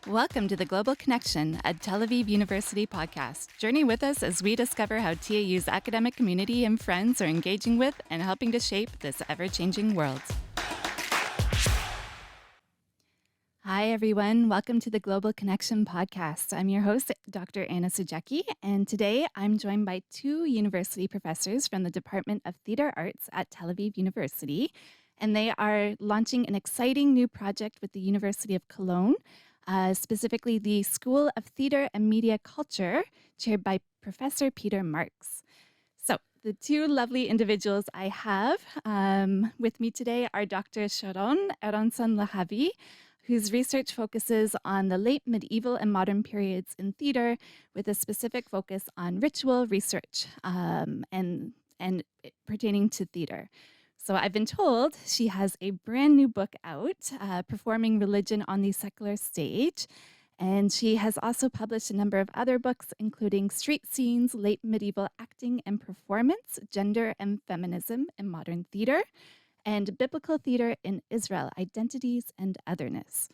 Welcome to the Global Connection, a Tel Aviv University podcast. Journey with us as we discover how TAU's academic community and friends are engaging with and helping to shape this ever-changing world. Hi, everyone. Welcome to the Global Connection podcast. I'm your host, Dr. Anna Sajecki, and today I'm joined by two university professors from the Department of Theatre Arts at Tel Aviv University, and they are launching an exciting new project with the University of Cologne, specifically the School of Theatre and Media Culture, chaired by Professor Peter Marx. So the two lovely individuals I have with me today are Dr. Sharon Aronson Lehavi, whose research focuses on the late medieval and modern periods in theater with a specific focus on ritual research and pertaining to theater. So I've been told she has a brand new book out, Performing Religion on the Secular Stage. And she has also published a number of other books, including Street Scenes, Late Medieval Acting and Performance, Gender and Feminism in Modern Theater, and Biblical Theater in Israel, Identities and Otherness.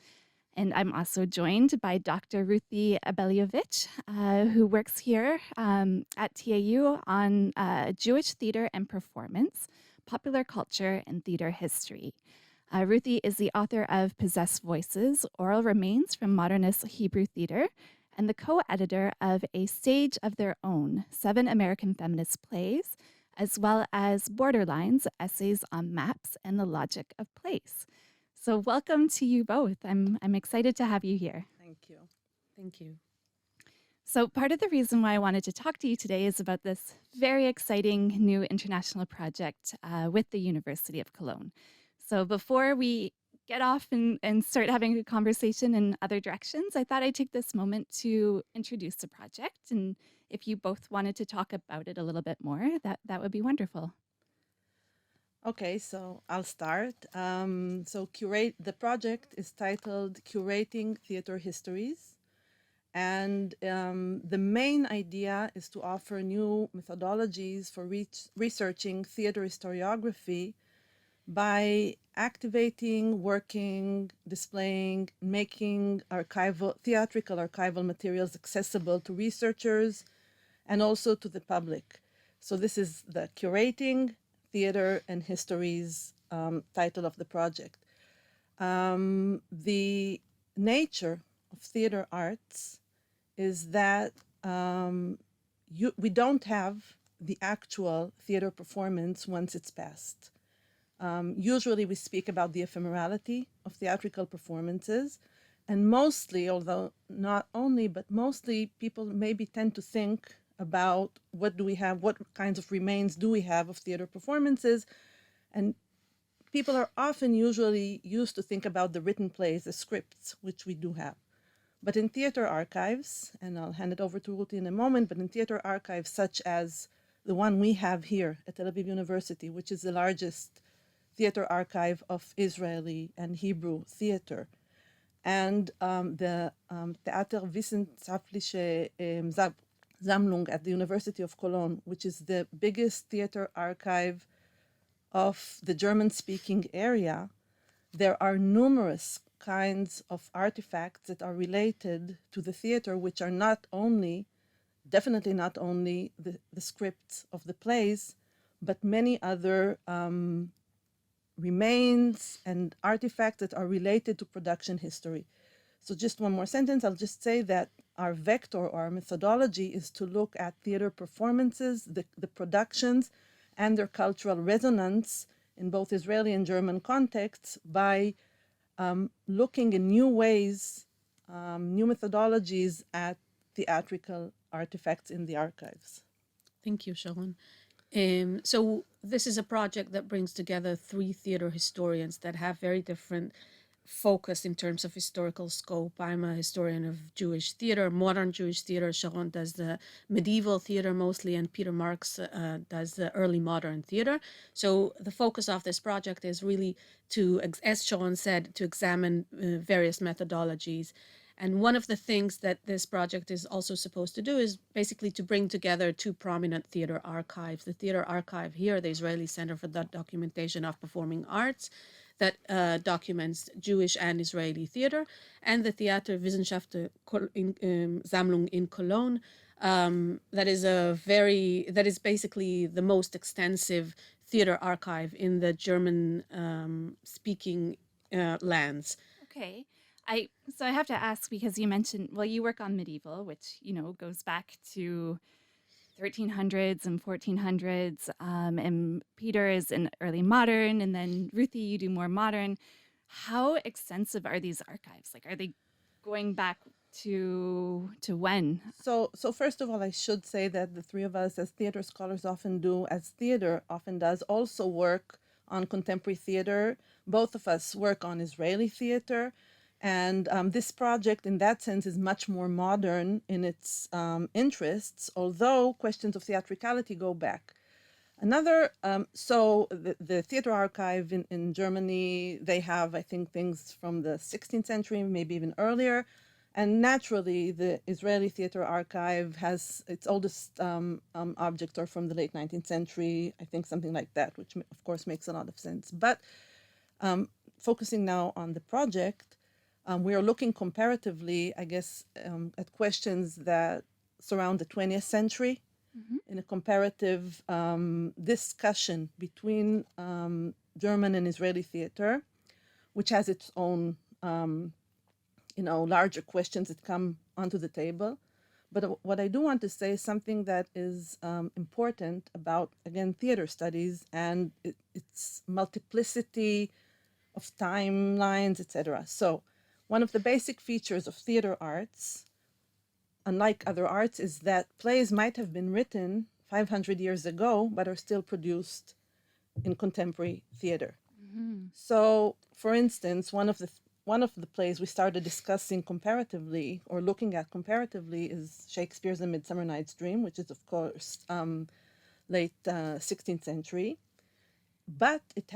And I'm also joined by Dr. Ruthie Abeliovich, who works here at TAU on Jewish theater and performance, popular culture, and theater history. Ruthie is the author of Possessed Voices, Oral Remains from Modernist Hebrew Theater, and the co-editor of A Stage of Their Own, 7 American Feminist Plays, as well as Borderlines, Essays on Maps and the Logic of Place. So welcome to you both. I'm excited to have you here. Thank you. Thank you. So part of the reason why I wanted to talk to you today is about this very exciting new international project with the University of Cologne. So before we get off and start having a conversation in other directions, I thought I'd take this moment to introduce the project. And if you both wanted to talk about it a little bit more, that would be wonderful. Okay, so I'll start. The project is titled Curating Theatre Histories. And the main idea is to offer new methodologies for researching theater historiography by activating, working, displaying, making theatrical archival materials accessible to researchers and also to the public. So this is the Curating Theater and Histories title of the project. The nature of theater arts is that we don't have the actual theater performance once it's passed. Usually we speak about the ephemerality of theatrical performances, and mostly, although not only, but mostly people maybe tend to think about what kinds of remains do we have of theater performances, and people are often usually used to think about the written plays, the scripts, which we do have. But in theater archives, and I'll hand it over to Ruthie in a moment, but in theater archives such as the one we have here at Tel Aviv University, which is the largest theater archive of Israeli and Hebrew theater, and the Theaterwissenschaftliche Sammlung at the University of Cologne, which is the biggest theater archive of the German-speaking area, there are numerous kinds of artifacts that are related to the theater, which are definitely not only the scripts of the plays, but many other remains and artifacts that are related to production history. So just one more sentence, I'll just say that our vector or our methodology is to look at theater performances, the productions, and their cultural resonance in both Israeli and German contexts by looking in new ways, new methodologies at theatrical artifacts in the archives. Thank you, Sharon. So this is a project that brings together 3 theater historians that have very different focus in terms of historical scope. I'm a historian of Jewish theater, modern Jewish theater. Sharon does the medieval theater mostly, and Peter Marx does the early modern theater. So the focus of this project is really to, as Sharon said, to examine various methodologies. And one of the things that this project is also supposed to do is basically to bring together 2 prominent theater archives. The theater archive here, the Israeli Center for the Documentation of Performing Arts, that documents Jewish and Israeli theater, and the Theaterwissenschaften Sammlung in Cologne. That is basically the most extensive theater archive in the German speaking lands. Okay. So I have to ask because you mentioned, well, you work on medieval, which, goes back to 1300s and 1400s, and Peter is in early modern, and then Ruthie, you do more modern. How extensive are these archives? Like, are they going back to when? So first of all, I should say that the three of us, as theater scholars often do, as theater often does, also work on contemporary theater. Both of us work on Israeli theater. And this project, in that sense, is much more modern in its interests, although questions of theatricality go back. So the theater archive in Germany, they have, I think, things from the 16th century, maybe even earlier. And naturally, the Israeli theater archive has its oldest objects are from the late 19th century, I think something like that, which of course makes a lot of sense. But focusing now on the project, we are looking comparatively, I guess, at questions that surround the 20th century in a comparative discussion between German and Israeli theater, which has its own larger questions that come onto the table. But what I do want to say is something that is important about, again, theater studies and its multiplicity of timelines, etc. So one of the basic features of theater arts, unlike other arts, is that plays might have been written 500 years ago, but are still produced in contemporary theater. So, for instance, one of the plays we started discussing comparatively or looking at comparatively is Shakespeare's A Midsummer Night's Dream, which is, of course, late 16th century. But it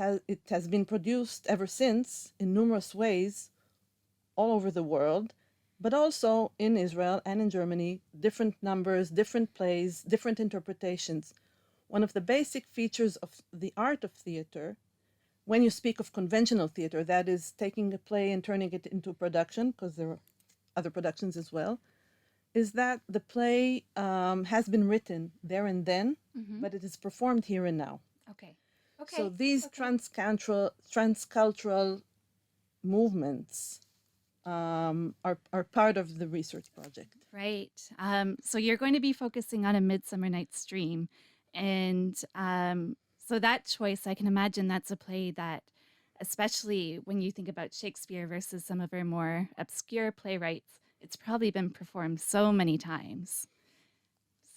has been produced ever since in numerous ways all over the world, but also in Israel and in Germany, different numbers, different plays, different interpretations. One of the basic features of the art of theater, when you speak of conventional theater, that is taking a play and turning it into a production, because there are other productions as well, is that the play has been written there and then, but it is performed here and now. Okay. So these transcultural movements are part of the research project. Right. So you're going to be focusing on A Midsummer Night's Dream. And so that choice, I can imagine that's a play that, especially when you think about Shakespeare versus some of our more obscure playwrights, it's probably been performed so many times.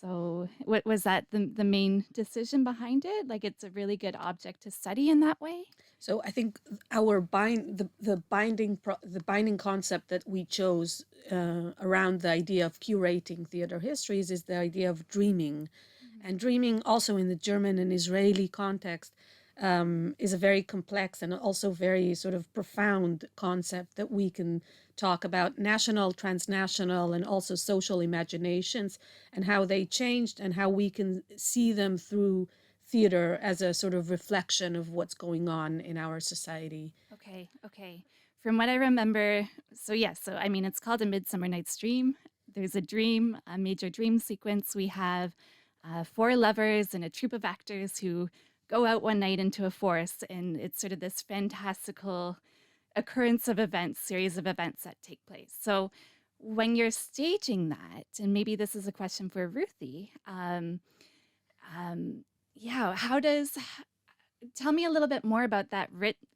So what was that the main decision behind it? Like, it's a really good object to study in that way? So I think our the binding concept that we chose around the idea of curating theater histories is the idea of dreaming, and dreaming also in the German and Israeli context is a very complex and also very sort of profound concept that we can talk about national, transnational, and also social imaginations and how they changed and how we can see them through theater as a sort of reflection of what's going on in our society. Okay. From what I remember, so I mean, it's called A Midsummer Night's Dream. There's a dream, a major dream sequence. We have 4 lovers and a troupe of actors who go out one night into a forest, and it's sort of this fantastical occurrence of events, series of events that take place. So when you're staging that, and maybe this is a question for Ruthie, tell me a little bit more about that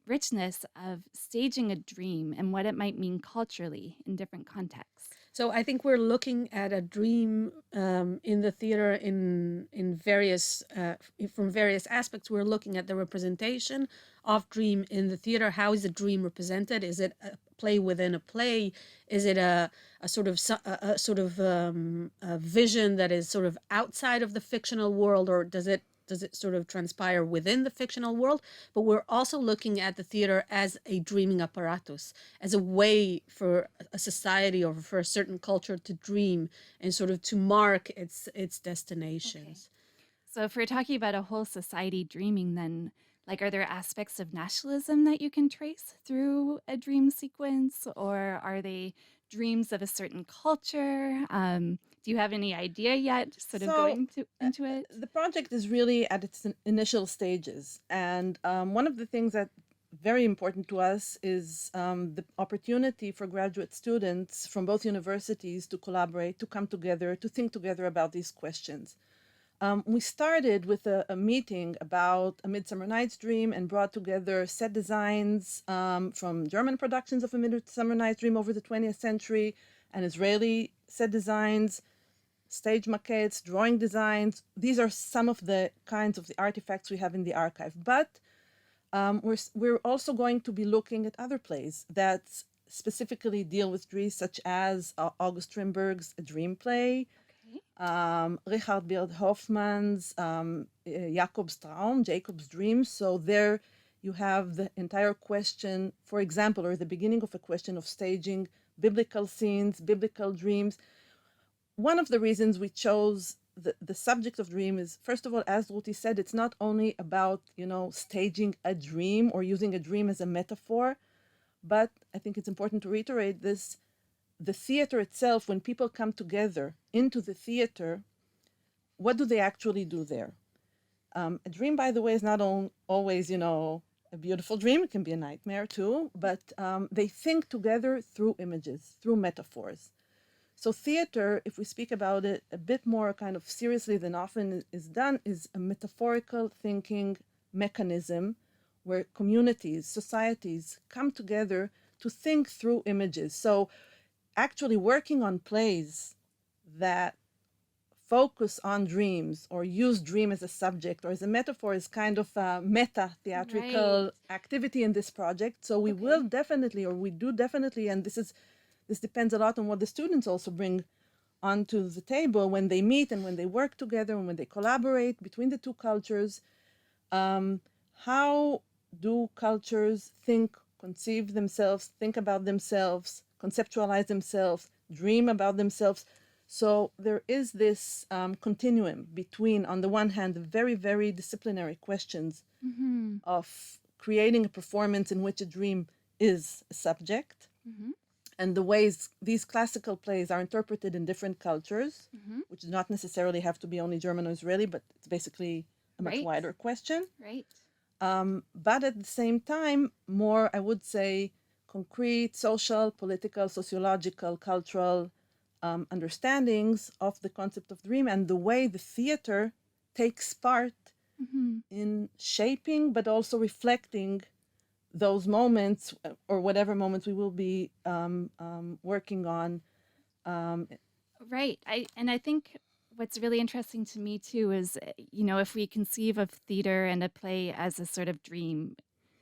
richness of staging a dream and what it might mean culturally in different contexts. So I think we're looking at a dream in the theater in various from various aspects. We're looking at the representation of dream in the theater. How is the dream represented? Is it a play within a play? Is it a vision that is sort of outside of the fictional world, or does it sort of transpire within the fictional world? But we're also looking at the theater as a dreaming apparatus, as a way for a society or for a certain culture to dream and sort of to mark its destinations. Okay. So if we're talking about a whole society dreaming, then Like, are there aspects of nationalism that you can trace through a dream sequence, or are they dreams of a certain culture? Do you have any idea yet, sort of So going into it? the project is really at its initial stages, and one of the things that very important to us is the opportunity for graduate students from both universities to collaborate, to come together, to think together about these questions. We started with a meeting about A Midsummer Night's Dream and brought together set designs from German productions of A Midsummer Night's Dream over the 20th century and Israeli set designs, stage maquettes, drawing designs. These are some of the kinds of the artifacts we have in the archive. But we're also going to be looking at other plays that specifically deal with dreams, such as August Strindberg's A Dream Play, Okay. Richard Beard Hoffmann's Jacob's Traum, Jacob's Dream. So there you have the entire question, for example, or the beginning of a question of staging biblical scenes, biblical dreams. One of the reasons we chose the subject of dream is, first of all, as Ruthie said, it's not only about, staging a dream or using a dream as a metaphor, but I think it's important to reiterate this. The theater itself, when people come together into the theater, what do they actually do there? A dream, by the way, is not always, a beautiful dream. It can be a nightmare too, but they think together through images, through metaphors. So theater, if we speak about it a bit more kind of seriously than often is done, is a metaphorical thinking mechanism where communities, societies come together to think through images. So actually working on plays that focus on dreams or use dream as a subject or as a metaphor is kind of a meta theatrical activity in this project. So we will definitely, or we do definitely, and this depends a lot on what the students also bring onto the table when they meet and when they work together and when they collaborate between the two cultures. How do cultures think, conceive themselves, think about themselves, conceptualize themselves, dream about themselves? So there is this continuum between, on the one hand, the very, very disciplinary questions of creating a performance in which a dream is a subject, and the ways these classical plays are interpreted in different cultures, which does not necessarily have to be only German or Israeli, but it's basically a much wider question. Right. But at the same time, more, I would say, concrete, social, political, sociological, cultural understandings of the concept of dream and the way the theater takes part in shaping, but also reflecting those moments or whatever moments we will be working on. Right. I think what's really interesting to me too is, if we conceive of theater and a play as a sort of dream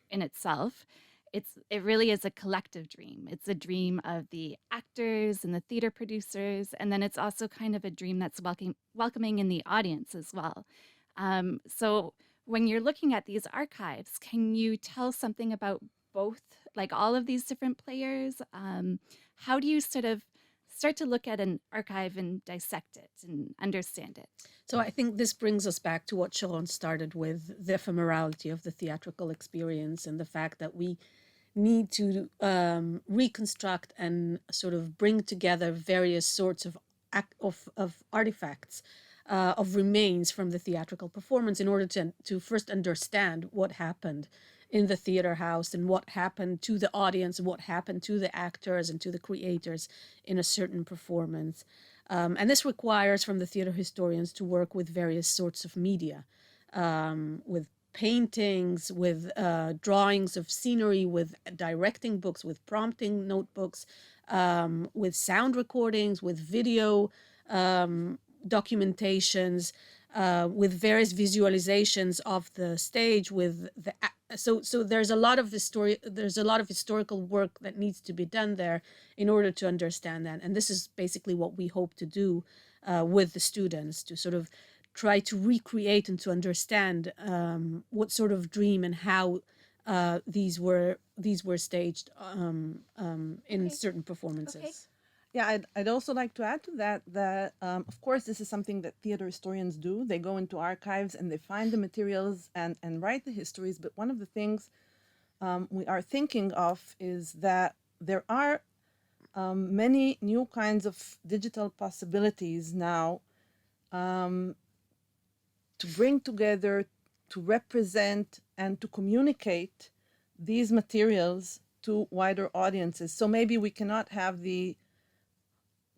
in itself, it really is a collective dream. It's a dream of the actors and the theater producers, and then it's also kind of a dream that's welcoming in the audience as well. So when you're looking at these archives, can you tell something about both, like all of these different players? How do you sort of start to look at an archive and dissect it and understand it? So I think this brings us back to what Sharon started with, the ephemerality of the theatrical experience and the fact that we need to reconstruct and sort of bring together various sorts of artifacts, of remains from the theatrical performance in order to first understand what happened in the theater house and what happened to the audience and what happened to the actors and to the creators in a certain performance. And this requires from the theater historians to work with various sorts of media, with paintings, with drawings of scenery, with directing books, with prompting notebooks, with sound recordings, with video documentations, with various visualizations of the stage, with the so there's a lot of historical work that needs to be done there in order to understand that. And this is basically what we hope to do with the students, to sort of try to recreate and to understand what sort of dream and how these were staged in certain performances. Yeah, I'd also like to add to that of course this is something that theater historians do. They go into archives and they find the materials and write the histories. But one of the things we are thinking of is that there are many new kinds of digital possibilities now to bring together, to represent, and to communicate these materials to wider audiences. So maybe we cannot have the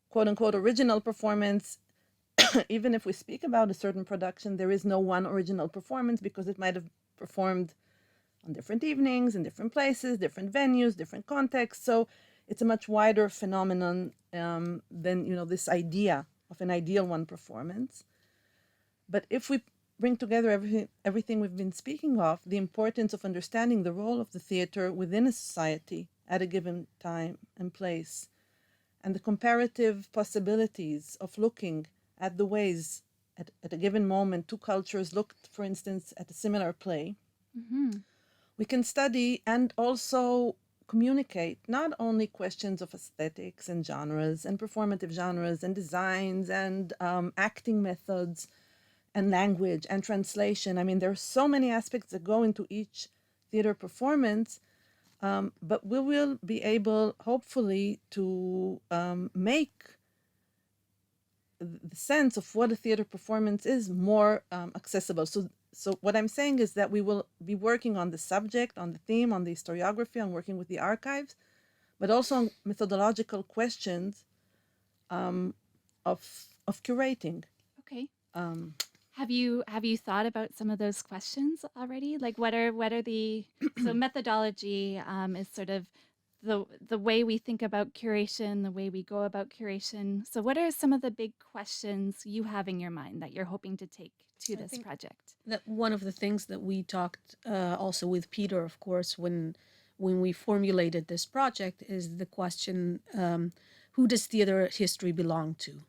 quote unquote original performance. Even if we speak about a certain production, there is no one original performance because it might have performed on different evenings, in different places, different venues, different contexts. So it's a much wider phenomenon than this idea of an ideal one performance. But if we bring together everything we've been speaking of, the importance of understanding the role of the theater within a society at a given time and place, and the comparative possibilities of looking at the ways at a given moment two cultures looked, for instance, at a similar play, we can study and also communicate not only questions of aesthetics and genres and performative genres and designs and acting methods and language and translation. I mean, there are so many aspects that go into each theater performance, but we will be able, hopefully, to make the sense of what a theater performance is more accessible. So what I'm saying is that we will be working on the subject, on the theme, on the historiography, on working with the archives, but also on methodological questions of curating. Okay. Um, Have you thought about some of those questions already? Like what are the so methodology is sort of the way we think about curation, the way we go about curation. So what are some of the big questions you have in your mind that you're hoping to take to I this think project? that one of the things that we talked also with Peter, of course, when we formulated this project, is the question: who does theater history belong to?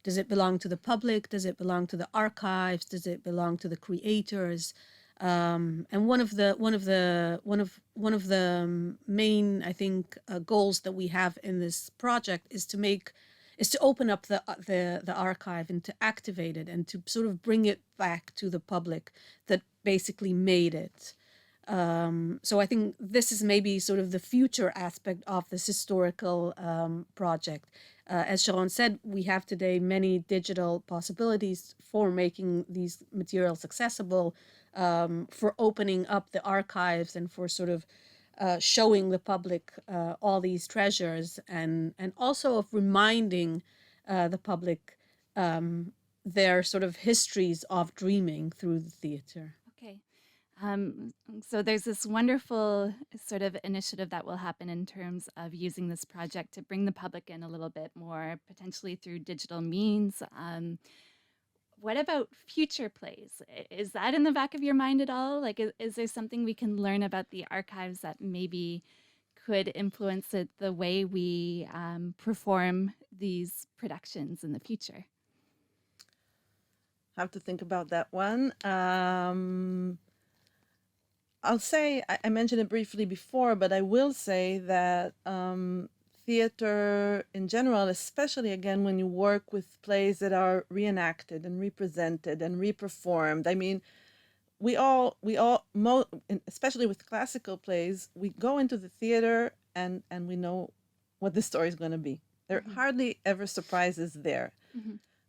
Does it belong to the public? Does it belong to the archives? Does it belong to the creators? And one of the main, I think, goals that we have in this project is to open up the archive and to activate it and to sort of bring it back to the public that basically made it. So I think this is maybe sort of the future aspect of this historical project. As Sharon said, we have today many digital possibilities for making these materials accessible, for opening up the archives and for sort of showing the public all these treasures, and also of reminding the public their sort of histories of dreaming through the theater. Okay. So there's this wonderful sort of initiative that will happen in terms of using this project to bring the public in a little bit more, potentially through digital means. What about future plays? Is that in the back of your mind at all? Like, is there something we can learn about the archives that maybe could influence the way we perform these productions in the future? have to think about that one. I'll say, I mentioned it briefly before, but I will say that theater in general, especially again when you work with plays that are reenacted and represented and reperformed. I mean, especially with classical plays, we go into the theater and we know what the story is going to be. There are hardly ever surprises there.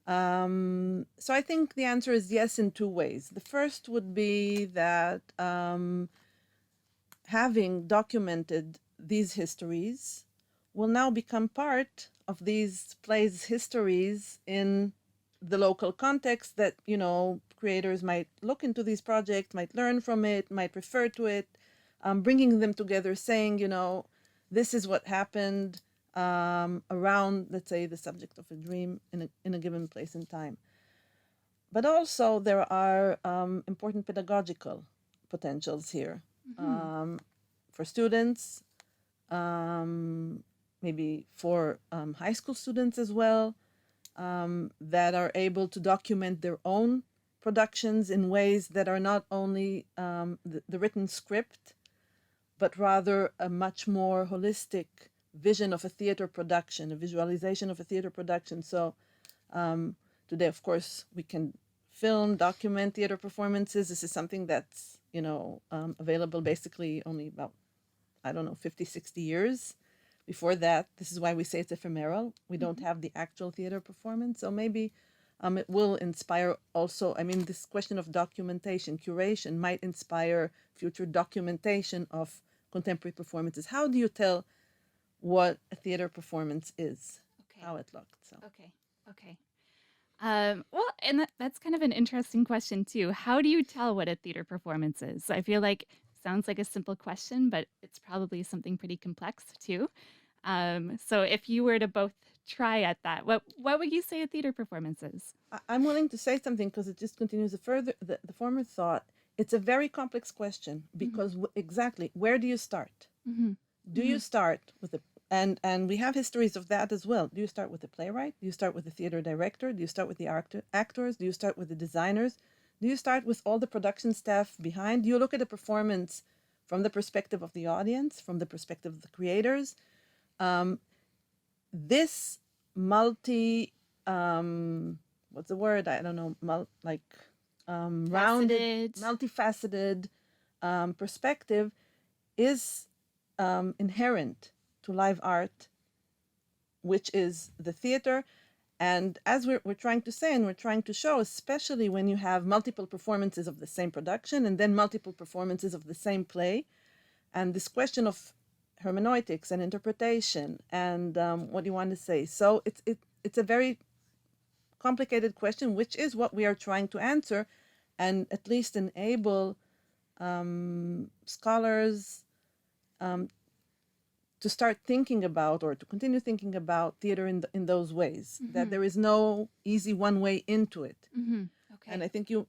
So I think the answer is yes in two ways. The first would be that having documented these histories will now become part of these plays' histories in the local context, that creators might look into these projects, might learn from it, might refer to it, bringing them together, saying, this is what happened around, let's say, the subject of a dream in a given place and time. But also there are important pedagogical potentials here for students, maybe for high school students as well, that are able to document their own productions in ways that are not only the written script, but rather a much more holistic vision of a theater production, a visualization of a theater production. So today, of course, we can film, document theater performances. This is something that's, available basically only about, 50, 60 years. Before that, this is why we say it's ephemeral. We don't have the actual theater performance. So maybe it will inspire also, this question of documentation, curation might inspire future documentation of contemporary performances. How do you tell what a theater performance is? Okay. How it looked. So. Okay. Well, and that's kind of an interesting question too. How do you tell what a theater performance is? I feel like sounds like a simple question, but it's probably something pretty complex too. So if you were to both try at that, what would you say a theater performance is? I'm willing to say something because it just continues the former thought. It's a very complex question because exactly where do you start? Do you start with and we have histories of that as well. Do you start with the playwright? Do you start with the theater director? Do you start with the actors? Do you start with the designers? Do you start with all the production staff behind? Do you look at a performance from the perspective of the audience, from the perspective of the creators? This rounded, multifaceted perspective is inherent to live art, which is the theater. And as we're trying to say and we're trying to show, especially when you have multiple performances of the same production and then multiple performances of the same play, and this question of hermeneutics and interpretation and what do you want to say? So it's a very complicated question, which is what we are trying to answer and at least enable scholars to start thinking about or to continue thinking about theater in those ways, that there is no easy one way into it. Okay. And I think you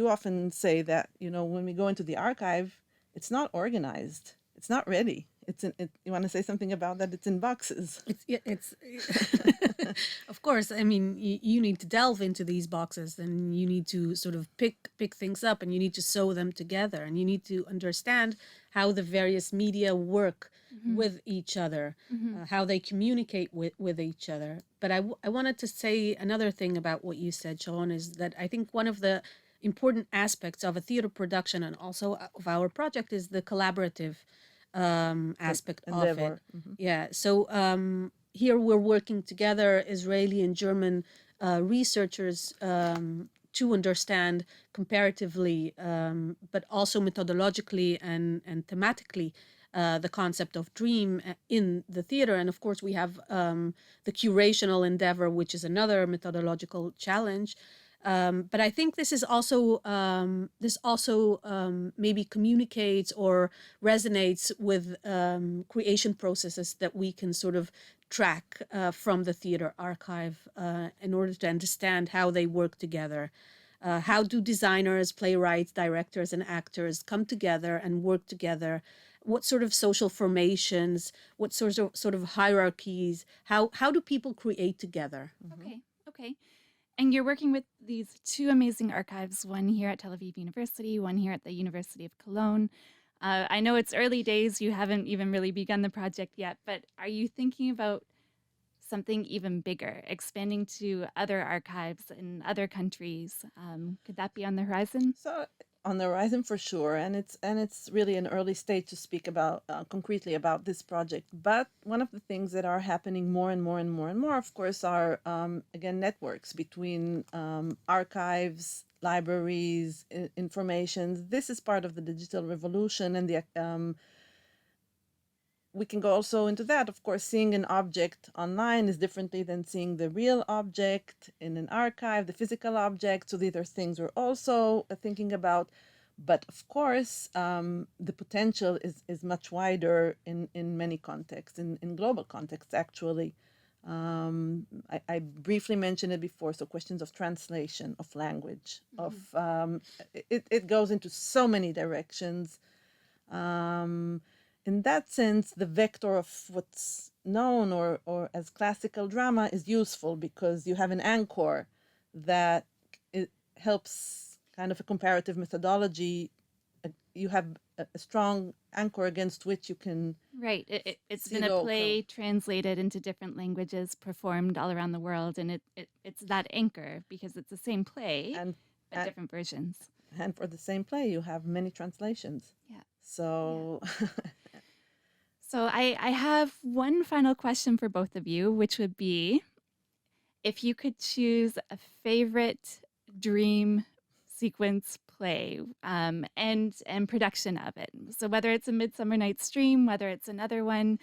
often say that, when we go into the archive, it's not organized. It's not ready. You want to say something about that? It's in boxes. It's of course. You need to delve into these boxes, and you need to sort of pick things up, and you need to sew them together, and you need to understand how the various media work with each other, how they communicate with each other. But I wanted to say another thing about what you said, Sharon, is that I think one of the important aspects of a theater production and also of our project is the collaborative aspect of it. Yeah. So here we're working together, Israeli and German researchers, to understand comparatively, but also methodologically and thematically, the concept of dream in the theater. And of course, we have the curational endeavor, which is another methodological challenge. But I think this is also maybe communicates or resonates with creation processes that we can sort of track from the theater archive in order to understand how they work together. How do designers, playwrights, directors, and actors come together and work together? What sort of social formations? What sort of hierarchies? How do people create together? Okay. And you're working with these two amazing archives, one here at Tel Aviv University, one here at the University of Cologne. I know it's early days, you haven't even really begun the project yet, but are you thinking about something even bigger, expanding to other archives in other countries? Could that be on the horizon? So on the horizon for sure, and it's really an early stage to speak about concretely about this project. But one of the things that are happening more and more, of course, are again networks between archives, libraries, information. This is part of the digital revolution, and the we can go also into that. Of course, seeing an object online is differently than seeing the real object in an archive, the physical object. So these are things we're also thinking about. But of course, the potential is much wider in many contexts, in global contexts, actually. I briefly mentioned it before. So questions of translation, of language, of it goes into so many directions. In that sense, the vector of what's known or as classical drama is useful because you have an anchor that it helps kind of a comparative methodology you have a strong anchor against which you can. Right. It's see been a the play outcome. translated into different languages, performed all around the world, and it's that anchor because it's the same play, And, but and different versions. and for the same play, you have many translations. Yeah. So So I have one final question for both of you, which would be if you could choose a favorite dream sequence play and production of it. So whether it's a Midsummer Night's Dream, whether it's another one,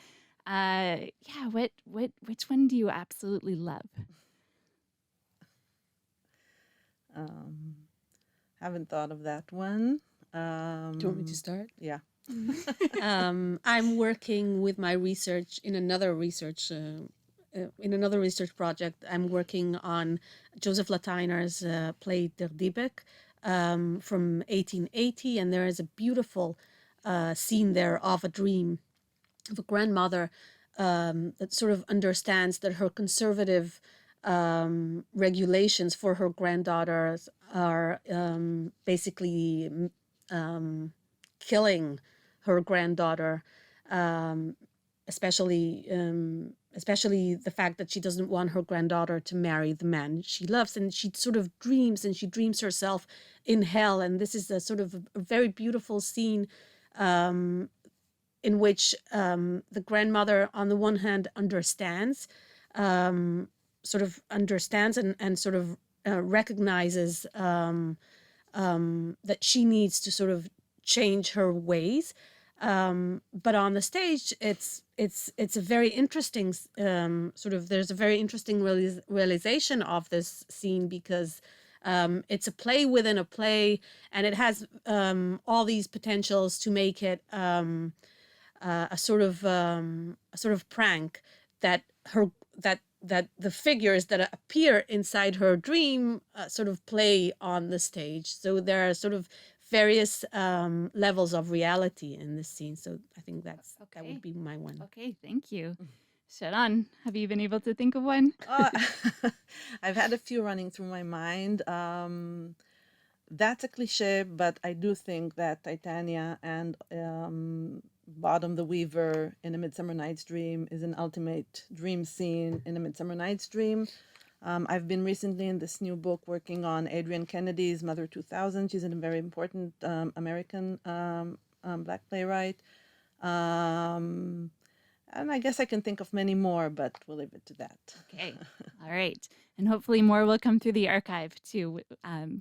yeah, which one do you absolutely love? Haven't thought of that one. Do you want me to start? Yeah. I'm working with my research in another research project. I'm working on Joseph Latainer's play Der Diebeck from 1880, and there is a beautiful scene there of a dream of a grandmother that sort of understands that her conservative regulations for her granddaughters are basically killing her granddaughter, especially the fact that she doesn't want her granddaughter to marry the man she loves, and she sort of dreams, and she dreams herself in hell. And this is a sort of a very beautiful scene in which the grandmother, on the one hand, understands and sort of recognizes that she needs to sort of change her ways. But on the stage, it's a very interesting there's a very interesting realization of this scene, because it's a play within a play, and it has all these potentials to make it a sort of prank that the figures that appear inside her dream sort of play on the stage. So there are sort of various levels of reality in this scene. So I think that would be my one. Okay, thank you. Sharon, have you been able to think of one? I've had a few running through my mind. That's a cliche, but I do think that Titania and Bottom the Weaver in A Midsummer Night's Dream is an ultimate dream scene in A Midsummer Night's Dream. I've been recently in this new book working on Adrienne Kennedy's Mother 2000. She's a very important American Black playwright. And I guess I can think of many more, but we'll leave it to that. Okay. All right. And hopefully more will come through the archive too.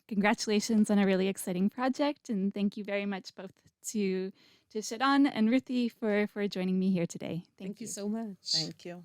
Congratulations on a really exciting project. And thank you very much both to Sharon and Ruthie for joining me here today. Thank you so much. Thank you.